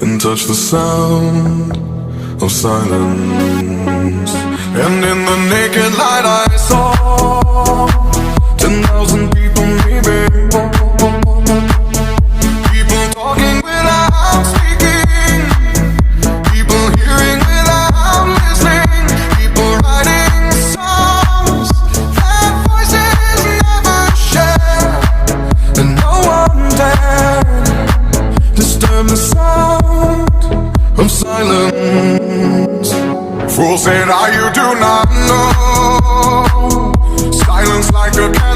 and touch the sound of silence. And in the naked light I saw 10,000 people, maybe. People talking without speaking, people hearing without listening, people writing songs that voices never share, and no one dared disturb the sound of silence. Fool said, you do not know. Silence like a cancer.